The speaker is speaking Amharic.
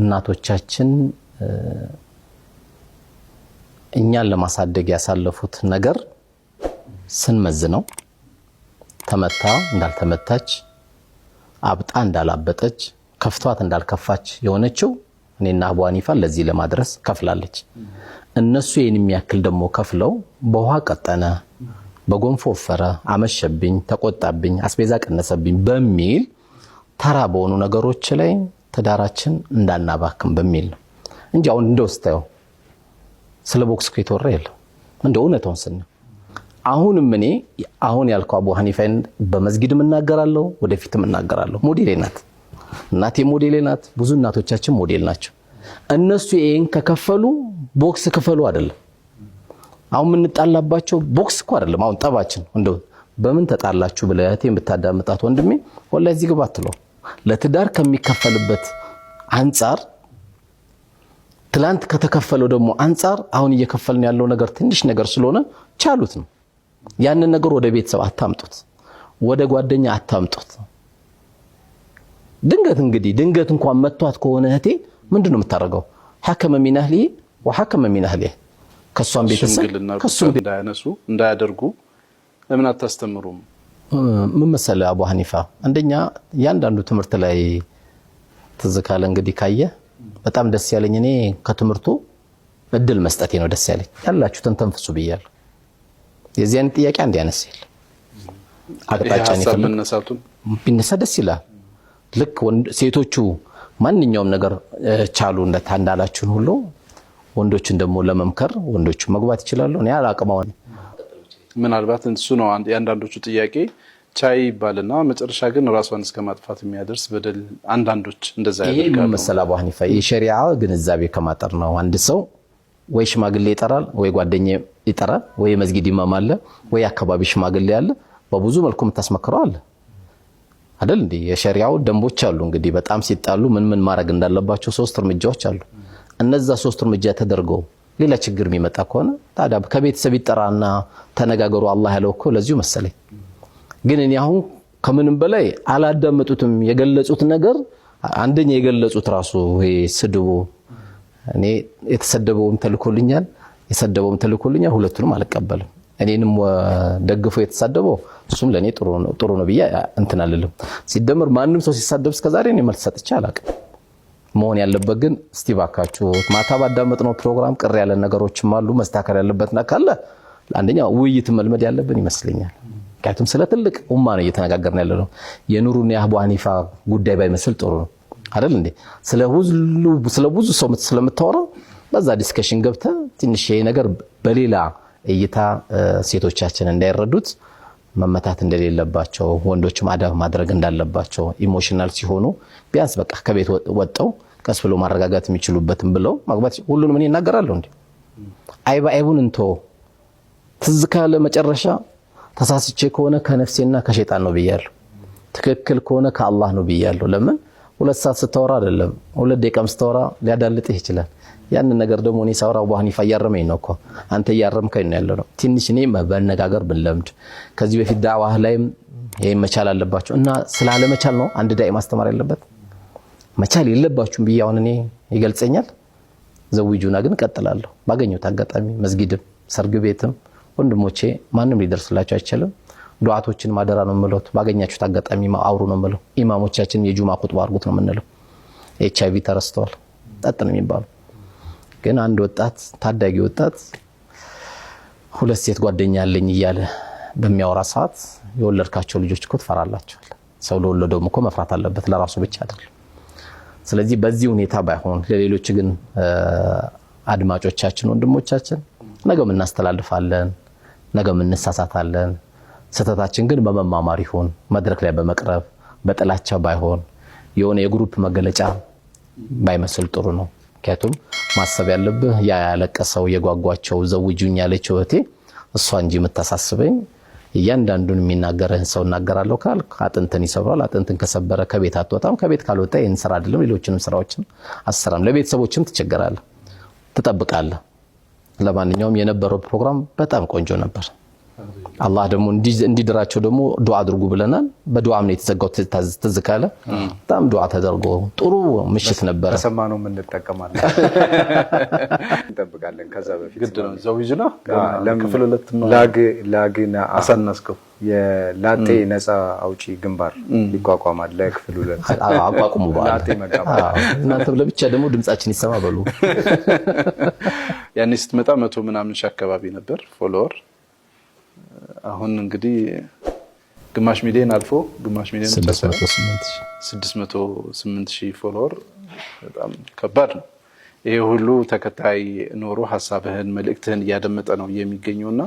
እናቶቻችን እኛን ለማሳደግ ያሳለፉት ነገር ስንመዝነው ተመታ እንዳልተመታች አብጣ እንዳላበጠች ከፍቷት እንዳልከፋች የሆነችው እኔና አቡ ሐኒፋ ለዚህ ለማድረስ ከፍላለች። እነሱ የኔ የሚያክል ደግሞ ከፍለው በውሃ ቀጠነ፣ በጎንፎ ወፈረ፣ አመሸብኝ፣ ተቆጣብኝ፣ አስቤዛ ቀነሰብኝ በሚል ተራ በሆኑ ነገሮች ላይ ትዳራችን እንዳናባክም በሚል ነው እንጂ አሁን እንደውስታው ስለ ቦክስ ከተወራ የለም እንደ እውነታውን ስነ አሁንም እኔ አሁን ያልከው አቡ ሐኒፋን በመስጊድም እናገራለሁ፣ ወደፊትም እናገራለሁ። ሞዴሌ ናት እናቴ፣ ሞዴሌ ናት። ብዙ እናቶቻችን ሞዴል ናቸው። እነሱ ይሄን ከከፈሉ ቦክስ ክፈሉ አይደለም። አሁን ምን እንጣላባቸው ቦክስ እኮ አይደለም። አሁን ጠባችን እንደው በምን ተጣላችሁ ብለህ እህቴን ብታዳምጣት ወንድሜ ወላሂ እዚህ ግባ አትለው። ለትዳር ከሚከፈልበት አንፃር ትላንት ከተከፈለው ደግሞ አንፃር አሁን እየከፈልን ያለው ነገር ትንሽ ነገር ስለሆነ ቻሉት ነው። ያንን ነገር ወደ ቤተሰብ አታምጡት፣ ወደ ጓደኛ አታምጡት። ድንገት እንኳን መቷት ከሆነ እህቴ ምንድነው የምታረገው? ሐከመ ሚን አህሊ ወሐከመ ሚን አህሊ ከሷም ቤተሰብ ከሱም እንዳያደርጉ ለምን አታስተምሩም? ምን መሰለህ አቡ ሐኒፋ፣ አንደኛ ያንዳንዱ ትምህርት ላይ ተዘካለ እንግዲህ ካየ በጣም ደስ ያለኝ እኔ ከትምህርቱ እድል መስጠቴ ነው ደስ ያለኝ። ያላችሁትን ተንፍሱ ብያለሁ። የዚያን ጥያቄ አንድ ያነሳል አቅጣጫን ይፈልግ ቢነሳ ደስ ይላል። ልክ ሴቶቹ ማንኛውም ነገር ቻሉ እንዳላችሁን ሁሉ ወንዶችን ደግሞ ለመምከር ወንዶቹ መግባት ይችላሉ። እኔ አላቅማው ምናልባት እሱ ነው አንዳንዶቹ ጥያቄ ቻይ ይባልና መጨረሻ ግን ራስዋን እስከማጥፋት የሚያደርስ በደል አንዳንዶች እንደዛ ያደርጋሉ። ይሄ መሰላ አቡ ሐኒፋ የሸሪዓ ግንዛቤ ከማጠር ነው። አንድ ሰው ወይ ሽማግሌ ይጠራል፣ ወይ ጓደኛ ይጠራል፣ ወይ መስጊድ ኢማም አለ፣ ወይ አካባቢ ሽማግሌ አለ። በብዙ መልኩ የምታስመክረው አለ አይደል እንዴ? የሸሪዓው ደንቦች አሉ። እንግዲህ በጣም ሲጣሉ ምን ማድረግ እንዳለባቸው 3 እርምጃዎች አሉ። እነዛ 3 እርምጃ ተደርገው ሌላ ችግር የሚመጣ ከሆነ ታዲያ ከቤተሰብ ይጠራና ተነጋገሩ አላህ ያለው እኮ ለዚሁ መሰለኝ። ግን እኔ አሁን ከምንም በላይ አላዳመጡትም። የገለጹት ነገር አንደኛ የገለጹት ራሱ ይሄ ስድቡ እኔ የተሰደበውም ተልኮልኛል፣ የሰደበውም ተልኮልኛል። ሁለቱንም አልቀበልም። እኔንም ደግፎ የተሳደበው እሱም ለኔ ጥሩ ነው ብዬ እንትን አልልም። ሲደመር ማንንም ሰው ሲሳደብ እስከዛሬ እኔ መልስ ሰጥቼ አላውቅም። መሆን ያለበት ግን እስቲ ባካችሁ ማታ ባዳመጥነው ፕሮግራም ቅር ያለ ነገሮችም አሉ፣ መስተካከል ያለበትና ካለ አንደኛ ውይይት መልመድ ያለብን ይመስለኛል። ምክንያቱም ስለ ትልቅ ኡማ ነው እየተነጋገርን ያለነው። የኑሩና የአቡ ሐኒፋ ጉዳይ ባይመስል ጥሩ ነው አይደል እንዴ? ስለ ብዙ ሰው ስለምታወራው በዛ ዲስከሽን ገብተ ትንሽ ይሄ ነገር በሌላ እይታ ሴቶቻችን እንዳይረዱት መመታት እንደሌለባቸው ወንዶችም አዳብ ማድረግ እንዳለባቸው ኢሞሽናል ሲሆኑ ቢያንስ በቃ ከቤት ወጣው ቀስ ብሎ ማረጋጋት የሚችሉበትን ብለው ማግባት ሁሉንም እኔ እናገራለሁ እንዴ። አይባይቡን እንቶ ትዝካለ መጨረሻ ተሳስቼ ከሆነ ከነፍሴና ከሸይጣን ነው ብያለሁ። ትክክል ከሆነ ከአላህ ነው ብያለሁ። ለምን 2 ሰዓት ስተወራ አይደለም 2 ደቂቃም ስተወራ ሊያዳልጥህ ይችላል። ያንን ነገር ደግሞ እኔ ሳውራ አቡ ሐኒፋ እያረመኝ ነው እኮ አንተ እያረምከኝ ነው ያለው። ትንሽ እኔ በነጋገር ብንለምድ ከዚህ በፊት ዳዕዋህ ላይም ይሄ መቻል አለባቸው እና ስላለ መቻል ነው አንድ ዳኢ ማስተማር ያለበት። መቻል የለባችሁም ብዬ አሁን እኔ ይገልጸኛል። ዘውጁና ግን ቀጥላለሁ ባገኘሁት አጋጣሚ መስጊድም ሰርግ ቤትም ወንድሞቼ ማንም ሊደርስላችሁ አይችልም። ዱዓቶችን ማደራ ነው የምለው። ባገኛችሁት አጋጣሚ አውሩ ነው የምለው። ኢማሞቻችን የጁማ ኹጥባ አድርጉት ነው የምንለው። ኤችአይቪ ተረስተዋል ጠጥ ነው የሚባለው። ግን አንድ ወጣት ታዳጊ ወጣት 2 ሴት ጓደኛ አለኝ እያለ በሚያወራ ሰዓት የወለድካቸው ልጆች እኮ ትፈራላችኋል። ሰው ለወለደውም እኮ መፍራት አለበት ለራሱ ብቻ አይደለም። ስለዚህ በዚህ ሁኔታ ባይሆን ለሌሎች ግን አድማጮቻችን ወንድሞቻችን ነገም እናስተላልፋለን፣ ነገም እንሳሳታለን። ስህተታችን ግን በመማማር ይሁን፣ መድረክ ላይ በመቅረብ በጥላቻ ባይሆን የሆነ የግሩፕ መገለጫ ባይመስል ጥሩ ነው። ምክንያቱም ማሰብ ያለብህ ያ ያለቀሰው የጓጓቸው ዘውጁኝ ያለችው እህቴ እሷ እንጂ የምታሳስበኝ እያንዳንዱን የሚናገርህን ሰው እናገራለሁ ካልክ አጥንትን ይሰብራል። አጥንትን ከሰበረ ከቤት አትወጣም። ከቤት ካልወጣ ይህን ስራ አይደለም ሌሎችንም ስራዎችን አሰራም። ለቤተሰቦችም ትቸገራለህ፣ ትጠብቃለህ። ለማንኛውም የነበረው ፕሮግራም በጣም ቆንጆ ነበር። አላህ ደግሞ እንዲድራቸው ደግሞ ዱዓ አድርጉ ብለናል። በዱዓም ነው የተዘጋው። ትዝ ካለ በጣም ዱዓ ተደርጎ ጥሩ ምሽት ነበር። ተሰማነው ምን እንጠቀማለን እንጠብቃለን። ከዛ በፊት ግድ ነው ዘውጅና ክፍል 2 ላግና አሳናስከው የላጤ ነፃ አውጪ ግንባር ይቋቋማል። ለክፍል 2 አቋቁሙ በኋላ ላጤ መጋባ እናንተ ለብቻ ደግሞ ድምጻችን ይሰማ በሉ። ያኔ ስትመጣ 100 ምናምን ሺህ አካባቢ ነበር ፎሎወር። አሁን እንግዲህ ግማሽ ሚሊዮን አልፎ ግማሽ ሚሊዮን 608,000 ፎሎወር በጣም ከባድ ነው። ይሄ ሁሉ ተከታይ ኖሮ ሐሳብህን መልእክትህን እያደመጠ ነው የሚገኘውና